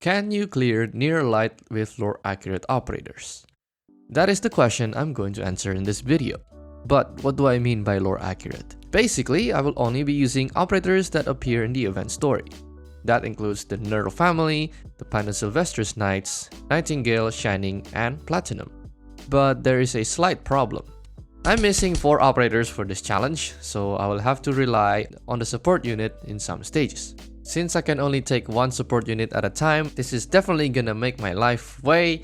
Can you clear near light with lore accurate operators? That is the question I'm going to answer in this video. But what do I mean by lore accurate? Basically, I will only be using operators that appear in the event story. That includes the Nurl family, the Sylvester's Knights, Nightingale, Shining, and Platinum. But there is a slight problem. I'm missing 4 operators for this challenge, so I will have to rely on the support unit in some stages. Since I can only take 1 support unit at a time, this is definitely gonna make my life way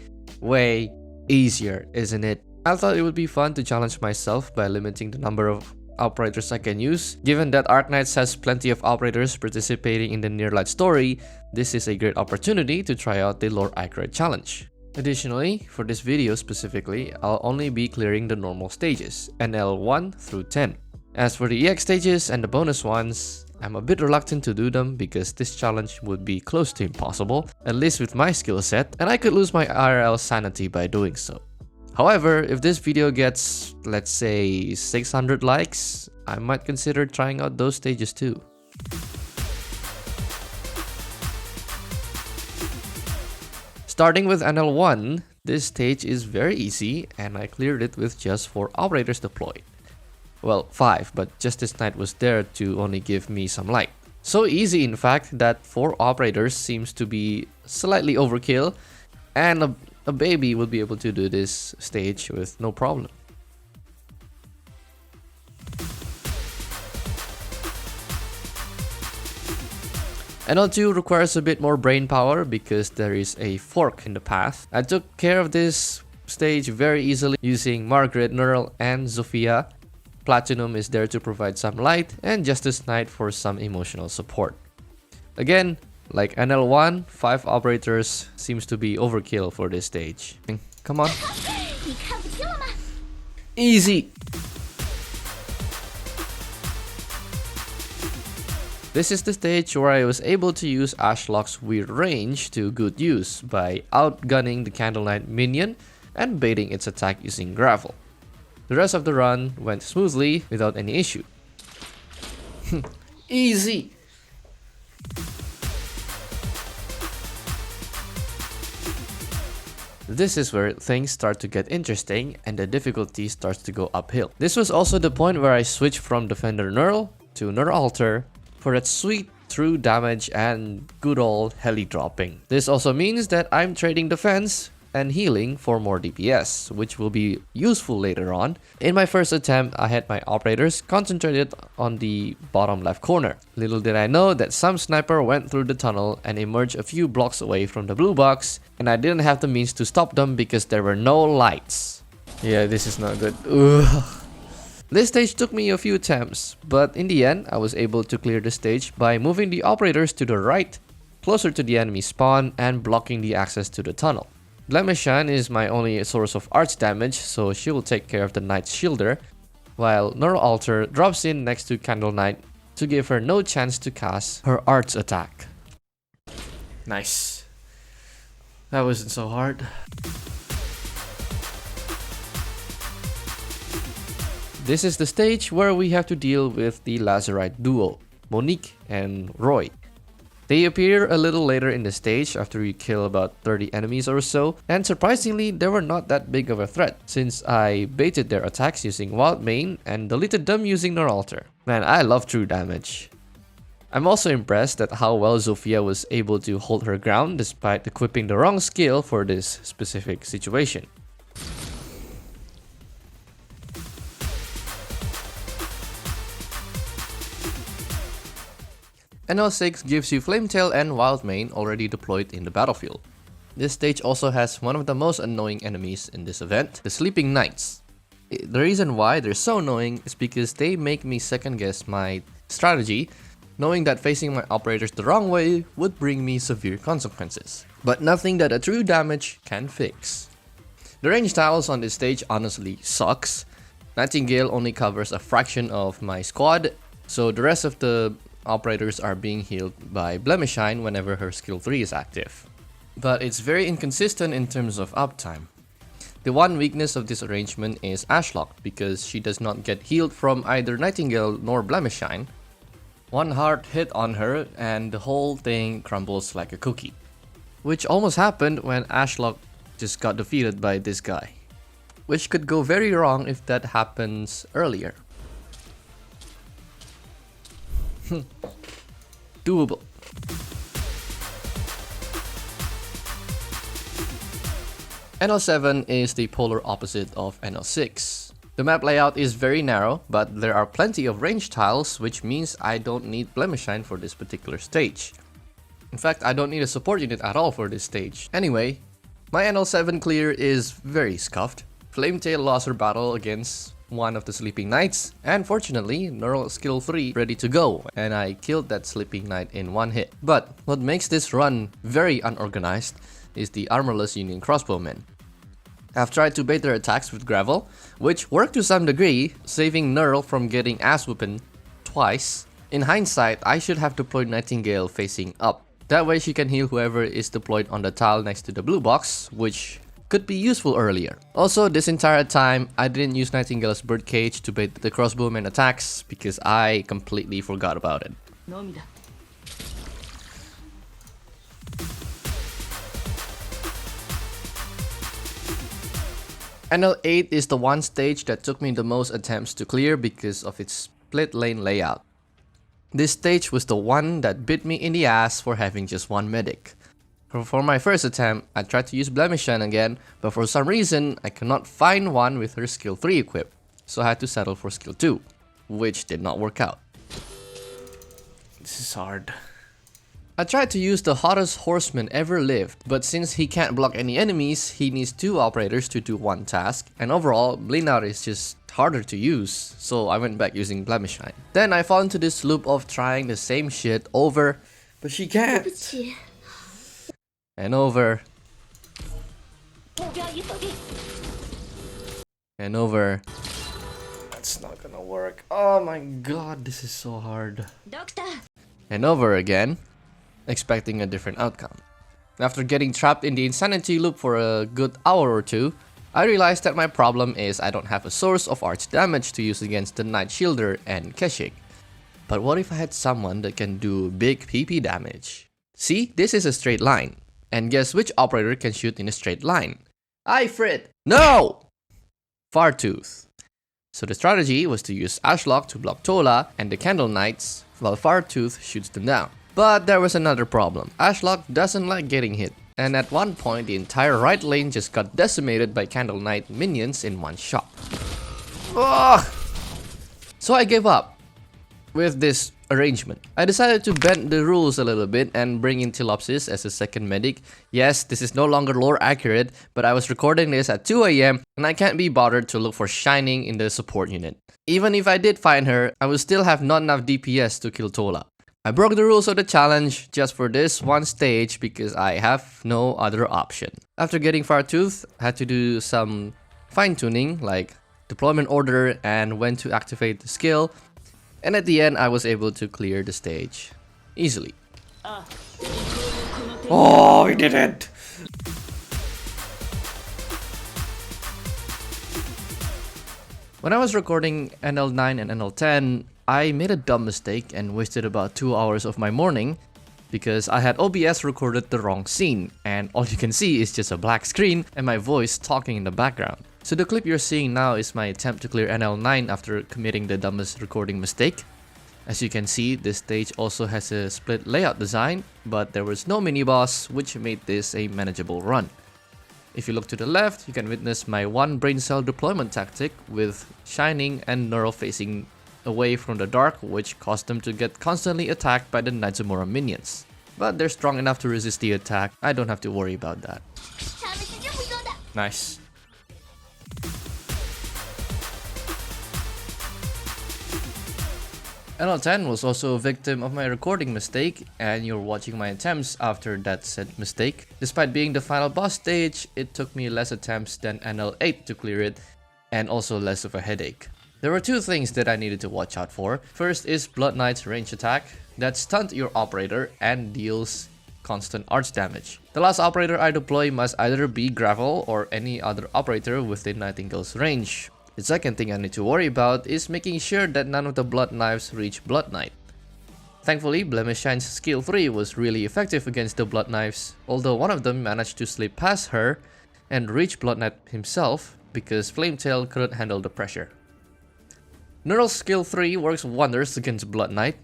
easier, isn't it? I thought it would be fun to challenge myself by limiting the number of operators I can use. Given that Arknights has plenty of operators participating in the near light story, this is a great opportunity to try out the lore accurate challenge. Additionally, for this video specifically, I'll only be clearing the normal stages, NL 1 through 10. As for the EX stages and the bonus ones, I'm a bit reluctant to do them because this challenge would be close to impossible, at least with my skill set, and I could lose my IRL sanity by doing so. However, if this video gets, let's say, 600 likes, I might consider trying out those stages too. Starting with NL1, this stage is very easy and I cleared it with just 4 operators deployed. Well, 5, but Justice Knight was there to only give me some light. So easy in fact that 4 operators seems to be slightly overkill, and a baby will be able to do this stage with no problem. NL2 requires a bit more brain power because there is a fork in the path. I took care of this stage very easily using Margaret, Nurl, and Zofia. Platinum is there to provide some light, and Justice Knight for some emotional support. Again, like NL1, 5 operators seems to be overkill for this stage. Come on. Easy! This is the stage where I was able to use Ashlock's weird range to good use by outgunning the Candle Knight minion and baiting its attack using gravel. The rest of the run went smoothly without any issue. Easy! This is where things start to get interesting and the difficulty starts to go uphill. This was also the point where I switched from Defender Nurl to Nurl Alter for that sweet true damage and good old heli dropping. This also means that I'm trading defense and healing for more DPS, which will be useful later on. In my first attempt, I had my operators concentrated on the bottom left corner. Little did I know that some sniper went through the tunnel and emerged a few blocks away from the blue box, and I didn't have the means to stop them because there were no lights. Yeah, this is not good. Ugh. This stage took me a few attempts, but in the end, I was able to clear the stage by moving the operators to the right, closer to the enemy spawn, and blocking the access to the tunnel. Bldkgt is my only source of arts damage, so she will take care of the Knight's shielder, while Nurl Alter drops in next to Candle Knight to give her no chance to cast her arts attack. Nice. That wasn't so hard. This is the stage where we have to deal with the Lazarite duo, Monique and Roy. They appear a little later in the stage after we kill about 30 enemies or so, and surprisingly they were not that big of a threat since I baited their attacks using Wild Mane and deleted them using Nurl Alter. Man, I love true damage. I'm also impressed at how well Zofia was able to hold her ground despite equipping the wrong skill for this specific situation. NL6 gives you Flametail and Wild Mane already deployed in the battlefield. This stage also has one of the most annoying enemies in this event, the Sleeping Knights. The reason why they're so annoying is because they make me second guess my strategy, knowing that facing my operators the wrong way would bring me severe consequences, but nothing that a true damage can fix. The range tiles on this stage honestly sucks. Nightingale only covers a fraction of my squad, so the rest of the operators are being healed by Bldkgt whenever her skill 3 is active. But it's very inconsistent in terms of uptime. The one weakness of this arrangement is Ashlock because she does not get healed from either Nightingale nor Bldkgt. One hard hit on her and the whole thing crumbles like a cookie. which almost happened when Ashlock just got defeated by this guy, which could go very wrong if that happens earlier. Doable. NL7 is the polar opposite of NL6. The map layout is very narrow, but there are plenty of range tiles, which means I don't need Blemishine for this particular stage. In fact, I don't need a support unit at all for this stage. Anyway, my NL7 clear is very scuffed. Flametail lost her battle against one of the Sleeping Knights, and fortunately, Neural skill 3 ready to go, and I killed that Sleeping Knight in one hit. But what makes this run very unorganized is the armorless Union crossbowmen. I've tried to bait their attacks with gravel, which worked to some degree, saving Neural from getting ass whooping twice. In hindsight, I should have deployed Nightingale facing up. That way she can heal whoever is deployed on the tile next to the blue box, which could be useful earlier. Also, this entire time, I didn't use Nightingale's Bldkgt to bait the crossbowman attacks because I completely forgot about it. NL8 is the one stage that took me the most attempts to clear because of its split lane layout. This stage was the one that bit me in the ass for having just one medic. For my first attempt, I tried to use Blemishine again, but for some reason, I could not find one with her skill 3 equipped, so I had to settle for skill 2, which did not work out. This is hard. I tried to use the hottest horseman ever lived, but since he can't block any enemies, he needs 2 operators to do one task, and overall, Bldkgt is just harder to use, so I went back using Blemishine. Then I fall into this loop of trying the same shit over, but she can't. And over. And over. That's not gonna work. Oh my god, this is so hard. Doctor. And over again, expecting a different outcome. After getting trapped in the insanity loop for a good hour or two, I realized that my problem is I don't have a source of arch damage to use against the Night Shielder and Keshik. But what if I had someone that can do big PP damage? See, this is a straight line. And guess which operator can shoot in a straight line? Ifrit! No! Fartooth. So the strategy was to use Ashlock to block Tola and the Candle Knights, while Fartooth shoots them down. But there was another problem. Ashlock doesn't like getting hit, and at one point the entire right lane just got decimated by Candle Knight minions in one shot. Ugh! So I gave up with this arrangement. I decided to bend the rules a little bit and bring in Tilopsis as a second medic. Yes, this is no longer lore accurate, but I was recording this at 2 AM and I can't be bothered to look for Shining in the support unit. Even if I did find her, I would still have not enough DPS to kill Tola. I broke the rules of the challenge just for this one stage because I have no other option. After getting Fartooth, I had to do some fine-tuning like deployment order and when to activate the skill. And at the end, I was able to clear the stage easily. Oh, we did it! When I was recording NL9 and NL10, I made a dumb mistake and wasted about 2 hours of my morning because I had OBS recorded the wrong scene and all you can see is just a black screen and my voice talking in the background. So the clip you're seeing now is my attempt to clear NL9 after committing the dumbest recording mistake. As you can see, this stage also has a split layout design, but there was no mini-boss, which made this a manageable run. If you look to the left, you can witness my one brain cell deployment tactic with Shining and Neural facing away from the dark, which caused them to get constantly attacked by the Nadzumura minions. But they're strong enough to resist the attack, I don't have to worry about that. Nice. NL10 was also a victim of my recording mistake, and you're watching my attempts after that said mistake. Despite being the final boss stage, it took me less attempts than NL8 to clear it, and also less of a headache. There were 2 things that I needed to watch out for. First is Blood Knight's range attack that stuns your operator and deals constant arch damage. The last operator I deploy must either be Gravel or any other operator within Nightingale's range. The second thing I need to worry about is making sure that none of the Blood Knives reach Blood Knight. Thankfully, Bldkgt's skill 3 was really effective against the Blood Knives, although one of them managed to slip past her and reach Blood Knight himself because Flametail couldn't handle the pressure. Neural's skill 3 works wonders against Blood Knight,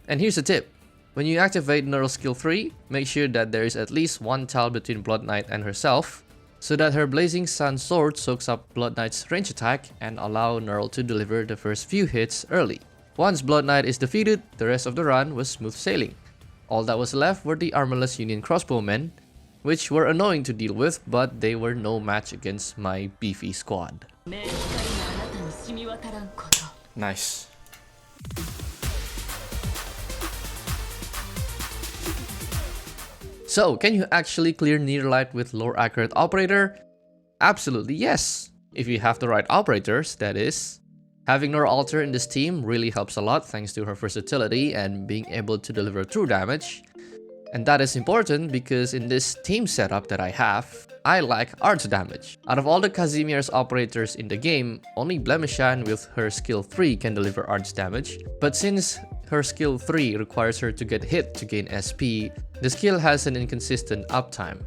and here's a tip. When you activate Neural's skill 3, make sure that there is at least one tile between Blood Knight and herself, so that her Blazing Sun Sword soaks up Blood Knight's range attack and allow Neural to deliver the first few hits early. Once Blood Knight is defeated, the rest of the run was smooth sailing. All that was left were the armorless Union crossbowmen, which were annoying to deal with, but they were no match against my beefy squad. Nice. So, can you actually clear Nearlight with lore accurate operator? Absolutely yes, if you have the right operators, that is. Having Nor Alter in this team really helps a lot thanks to her versatility and being able to deliver true damage. And that is important because in this team setup that I have, I lack arts damage. Out of all the Casimir's operators in the game, only Bldkgt with her skill 3 can deliver arts damage. But since her skill 3 requires her to get hit to gain SP, the skill has an inconsistent uptime.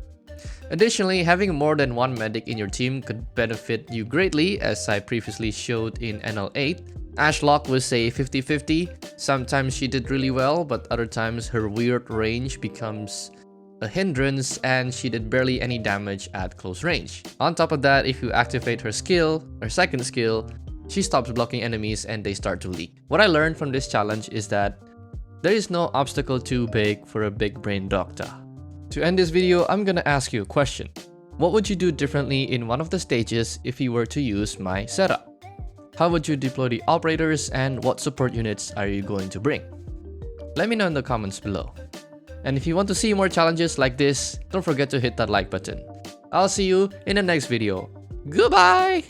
Additionally, having more than one medic in your team could benefit you greatly, as I previously showed in NL8. Ashlock was a 50-50, sometimes she did really well, but other times her weird range becomes a hindrance and she did barely any damage at close range. On top of that, if you activate her skill, her second skill, she stops blocking enemies and they start to leak. What I learned from this challenge is that there is no obstacle too big for a big brain doctor. To end this video, I'm gonna ask you a question. What would you do differently in one of the stages if you were to use my setup? How would you deploy the operators and what support units are you going to bring? Let me know in the comments below. And if you want to see more challenges like this, don't forget to hit that like button. I'll see you in the next video. Goodbye!